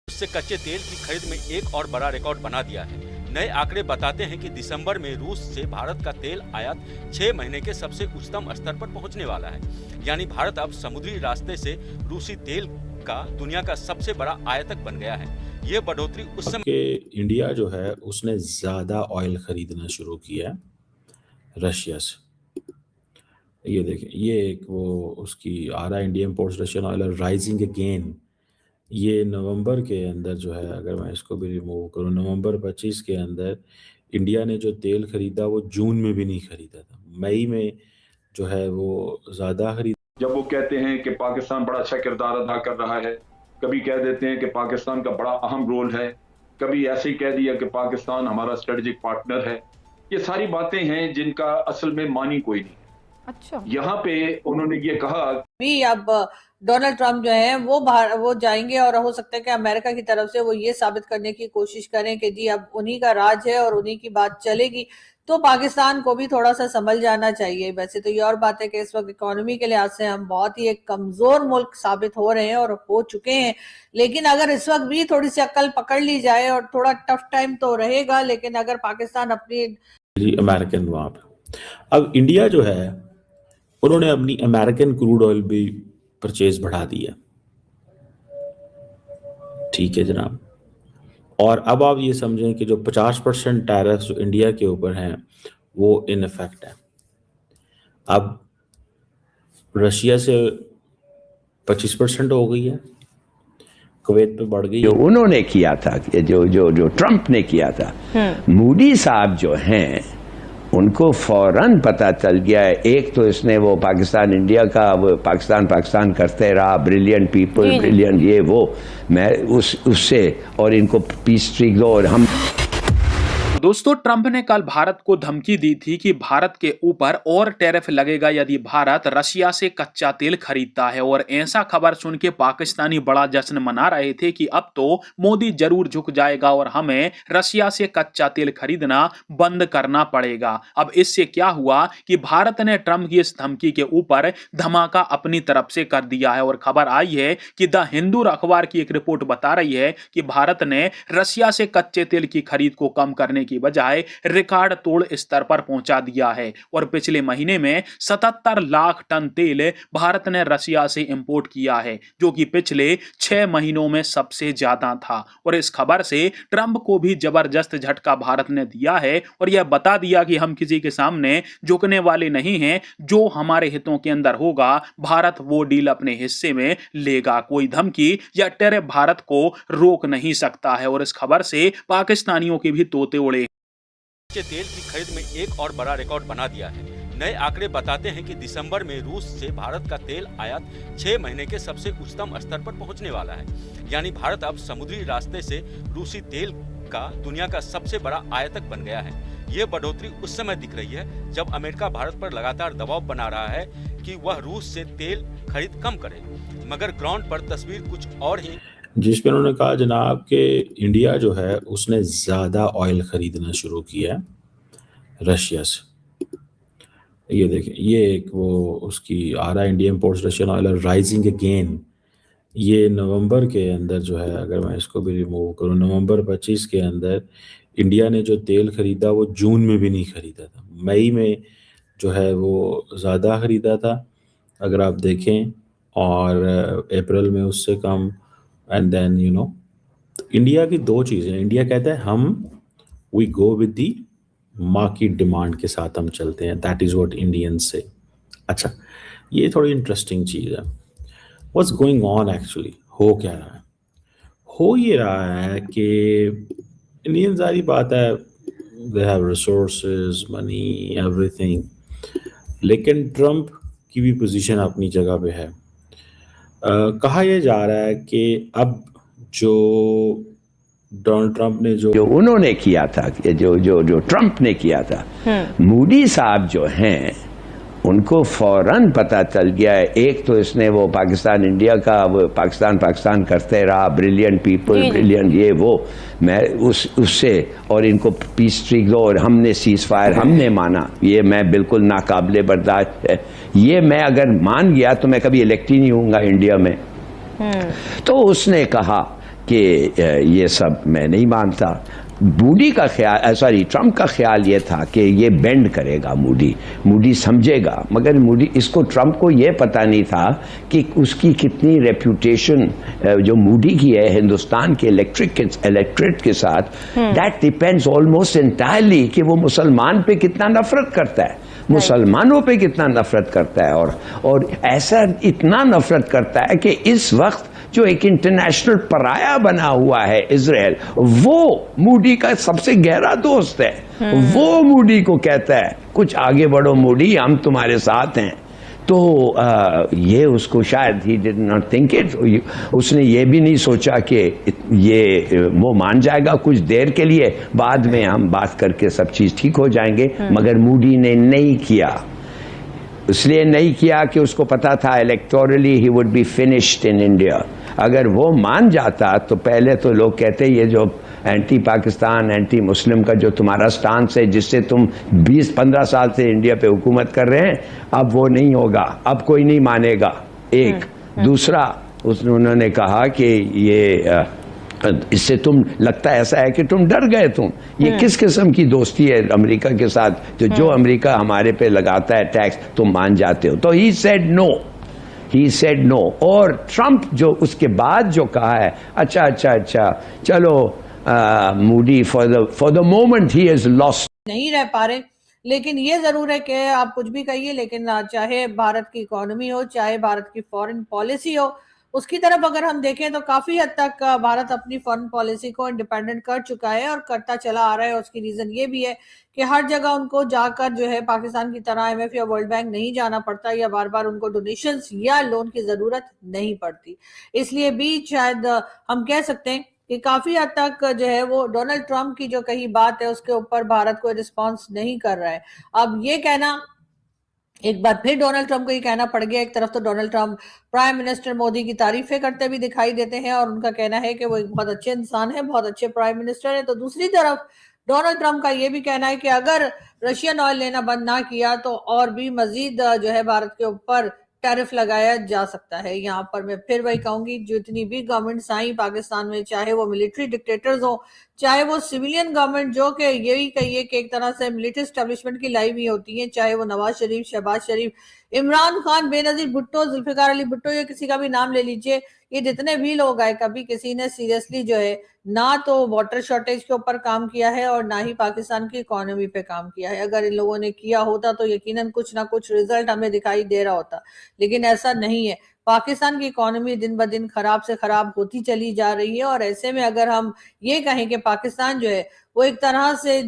उससे कच्चे तेल की खरीद में एक और बड़ा रिकॉर्ड बना दिया है। नए आंकड़े बताते हैं कि दिसंबर में रूस से भारत का तेल आयात 6 महीने के सबसे उच्चतम स्तर पर पहुंचने वाला है। यानी भारत अब समुद्री रास्ते से रूसी तेल का दुनिया का सबसे बड़ा आयातक बन गया है। ये बढ़ोतरी उस समय कि इंडिया जो है उसने ज़्यादा ऑयल खरीदना शुरू किया है रशिया से। ये देखें, ये एक वो उसकी आ रहा है, India imports Russian oil rising again. ये नवंबर के अंदर जो है, अगर मैं इसको भी रिमूव करूँ, नवंबर 25 के अंदर इंडिया ने जो तेल खरीदा वो जून में भी नहीं खरीदा था, मई में जो है वो ज़्यादा खरीदा। जब वो कहते हैं कि पाकिस्तान बड़ा अच्छा किरदार अदा कर रहा है, कभी कह देते हैं कि पाकिस्तान का बड़ा अहम रोल है, कभी ऐसे ही कह दिया कि पाकिस्तान हमारा स्ट्रेटेजिक पार्टनर है। ये सारी बातें हैं जिनका असल में मानी कोई नहीं। अच्छा, यहाँ पे उन्होंने ये कहा भी अब डोनाल्ड ट्रंप जो है वो जाएंगे और हो सकता है कि अमेरिका की तरफ से वो ये साबित करने की कोशिश करें कि जी अब उन्हीं का राज है और उन्हीं की बात चलेगी। तो पाकिस्तान को भी थोड़ा सा संभल जाना चाहिए। वैसे तो ये और बात है कि इस वक्त इकोनॉमी के लिहाज से हम बहुत ही एक कमजोर मुल्क साबित हो रहे हैं और हो चुके हैं, लेकिन अगर इस वक्त भी थोड़ी सी अक्ल पकड़ ली जाए, और थोड़ा टफ टाइम तो रहेगा, लेकिन अगर पाकिस्तान अपनी अमेरिकन वहाँ पे, अब इंडिया जो है उन्होंने अपनी अमेरिकन क्रूड ऑयल भी परचेज बढ़ा दिया। ठीक है जनाब, और अब आप ये समझें कि जो 50% टैरिफ जो इंडिया के ऊपर हैं वो इन इफेक्ट है। अब रशिया से 25% हो गई है, कुवैत पे बढ़ गई। जो उन्होंने किया था, जो ट्रंप ने किया था, मूडी साहब जो हैं उनको फौरन पता चल गया है। एक तो इसने वो पाकिस्तान इंडिया का वो पाकिस्तान करते रहा, ब्रिलियंट पीपल, ब्रिलियंट ये वो, मैं उससे और इनको पीस ट्रीक दो। और हम दोस्तों, ट्रंप ने कल भारत को धमकी दी थी कि भारत के ऊपर और टैरिफ लगेगा यदि भारत रशिया से कच्चा तेल खरीदता है। और ऐसा खबर सुन के पाकिस्तानी बड़ा जश्न मना रहे थे कि अब तो मोदी जरूर झुक जाएगा और हमें रशिया से कच्चा तेल खरीदना बंद करना पड़ेगा। अब इससे क्या हुआ कि भारत ने ट्रंप की इस धमकी के ऊपर धमाका अपनी तरफ से कर दिया है। और खबर आई है कि द हिंदू अखबार की एक रिपोर्ट बता रही है कि भारत ने रशिया से कच्चे तेल की खरीद को कम करने की बजाय रिकॉर्ड तोड़ स्तर पर पहुंचा दिया है। और पिछले महीने में 77 लाख टन तेल भारत ने रशिया से इंपोर्ट किया है, जो कि पिछले 6 महीनों में सबसे ज्यादा था। और इस खबर से ट्रंप को भी जबरदस्त झटका भारत ने दिया है और यह बता दिया कि हम किसी के सामने झुकने वाले नहीं हैं। जो हमारे हितों के अंदर होगा, भारत वो डील अपने हिस्से में लेगा। कोई धमकी या टैरिफ भारत को रोक नहीं सकता है। और इस खबर से पाकिस्तानियों के भी तोते उड़े। कच्चे तेल की खरीद में एक और बड़ा रिकॉर्ड बना दिया है। नए आंकड़े बताते हैं कि दिसंबर में रूस से भारत का तेल आयात 6 महीने के सबसे उच्चतम स्तर पर पहुंचने वाला है। यानी भारत अब समुद्री रास्ते से रूसी तेल का दुनिया का सबसे बड़ा आयातक बन गया है। ये बढ़ोतरी उस समय दिख रही है जब अमेरिका भारत पर लगातार दबाव बना रहा है कि वह रूस से तेल खरीद कम करे, मगर ग्राउंड पर तस्वीर कुछ और ही। जिसमें उन्होंने कहा जनाब कि इंडिया जो है उसने ज़्यादा ऑयल ख़रीदना शुरू किया है रशिया से। ये देखें, ये एक वो उसकी आ रहा है, India imports Russian oil rising again. ये नवंबर के अंदर जो है, अगर मैं इसको भी रिमूव करूँ, नवंबर 25 के अंदर इंडिया ने जो तेल ख़रीदा वो जून में भी नहीं ख़रीदा था, मई में जो है वो ज़्यादा ख़रीदा था अगर आप देखें, और अप्रैल में उससे कम। एंड देन इंडिया की दो चीज़ें, इंडिया कहता है हम we go with the market demand के साथ हम चलते हैं, दैट इज़ व्हाट इंडियंस से। अच्छा, ये थोड़ी इंटरेस्टिंग चीज़ है। व्हाट्स गोइंग ऑन एक्चुअली, हो क्या रहा है? हो ये रहा है कि इंडियन, सारी बात है, they have resources, money, everything, लेकिन ट्रंप की भी पोजीशन अपनी जगह पे है। कहा यह जा रहा है कि अब जो डोनाल्ड ट्रंप ने जो उन्होंने किया था, जो ट्रंप ने किया था, मूडी साहब जो हैं उनको फौरन पता चल गया है। एक तो इसने वो पाकिस्तान इंडिया का वो पाकिस्तान करते रहा, ब्रिलियंट पीपल, ब्रिलियंट ये वो, मैं उससे और इनको पीस ट्रीक दो। और हमने सीज फायर हमने माना, ये मैं बिल्कुल नाकाबिले बर्दाश्त है। ये मैं अगर मान गया तो मैं कभी इलेक्ट ही नहीं होऊंगा इंडिया में। तो उसने कहा कि ये सब मैं नहीं मानता। मूडी का ख्याल ट्रंप का ख्याल ये था कि ये बेंड करेगा, मूडी समझेगा, मगर इसको ट्रंप को ये पता नहीं था कि उसकी कितनी रेप्यूटेशन जो मूडी की है हिंदुस्तान के इलेक्ट्रेट के साथ, दैट डिपेंड्स ऑलमोस्ट एंटायरली कि वो मुसलमान पे कितना नफरत करता है, मुसलमानों पे कितना नफरत करता है, और ऐसा इतना नफरत करता है कि इस वक्त जो एक इंटरनेशनल पराया बना हुआ है इजराइल, वो मूडी का सबसे गहरा दोस्त है। वो मूडी को कहता है कुछ आगे बढ़ो मूडी, हम तुम्हारे साथ हैं। तो ये उसको शायद he did not think it, उसने ये भी नहीं सोचा कि ये वो मान जाएगा कुछ देर के लिए, बाद में हम बात करके सब चीज ठीक हो जाएंगे। मगर मूडी ने नहीं किया, इसलिए नहीं किया कि उसको पता था electorally he would be finished in India. अगर वो मान जाता तो पहले तो लोग कहते ये जो एंटी पाकिस्तान एंटी मुस्लिम का जो तुम्हारा स्टांस है, जिससे तुम 20-15 साल से इंडिया पे हुकूमत कर रहे हैं, अब वो नहीं होगा, अब कोई नहीं मानेगा। एक दूसरा उन्होंने कहा कि ये इससे तुम लगता ऐसा है कि तुम डर गए। ये किस किस्म की दोस्ती है अमेरिका के साथ, जो अमेरिका हमारे पे लगाता है टैक्स तुम मान जाते हो। तो ही सेड नो। और ट्रंप जो उसके बाद जो कहा है, अच्छा चलो Moody for the moment he is lost, नहीं रह पा रहे। लेकिन ये जरूर है कि आप कुछ भी कहिए, लेकिन चाहे भारत की इकोनॉमी हो, चाहे भारत की फॉरेन पॉलिसी हो, उसकी तरफ अगर हम देखें तो काफी हद तक भारत अपनी फॉरेन पॉलिसी को इंडिपेंडेंट कर चुका है और करता चला आ रहा है। उसकी रीजन ये भी है कि हर जगह उनको जाकर जो है पाकिस्तान की तरह IMF या वर्ल्ड बैंक नहीं जाना पड़ता, या बार बार उनको डोनेशंस या लोन की जरूरत नहीं पड़ती। इसलिए भी शायद हम कह सकते हैं कि काफी हद तक जो है वो डोनाल्ड ट्रंप की जो कही बात है उसके ऊपर भारत को रिस्पॉन्स नहीं कर रहा है। अब ये कहना, एक बार फिर डोनाल्ड ट्रंप को ये कहना पड़ गया। एक तरफ तो Donald Trump prime minister Modi की तारीफें करते भी दिखाई देते हैं और उनका कहना है कि वो एक बहुत अच्छे इंसान है, बहुत अच्छे प्राइम मिनिस्टर है, तो दूसरी तरफ डोनाल्ड ट्रंप का ये भी कहना है कि अगर रशियन ऑयल लेना बंद ना किया तो और भी मजीद जो है भारत के ऊपर टैरिफ लगाया जा सकता है। यहाँ पर मैं फिर वही कहूंगी, जितनी भी गवर्नमेंट्स आई पाकिस्तान में, चाहे वो मिलिट्री डिक्टेटर्स हो, चाहे वो सिविलियन गवर्नमेंट जो कि यही कहिए कि एक तरह से मिलिट्री एस्टेब्लिशमेंट की लाई हुई होती है, चाहे वो नवाज शरीफ, शहबाज शरीफ, इमरान खान, बेनजीर भुट्टो, जुल्फिकार अली भुट्टो, या किसी का भी नाम ले लीजिए, ये जितने भी लोग आए, कभी किसी ने सीरियसली जो है ना तो वाटर शॉर्टेज के ऊपर काम किया है और ना ही पाकिस्तान की इकोनॉमी पे काम किया है। अगर इन लोगों ने किया होता तो यकीनन कुछ ना कुछ रिजल्ट हमें दिखाई दे रहा होता, लेकिन ऐसा नहीं है। पाकिस्तान की इकोनॉमी दिन ब दिन खराब से खराब होती चली जा रही है और ऐसे में अगर हम ये कहें कि पाकिस्तान जो है वो एक तरह से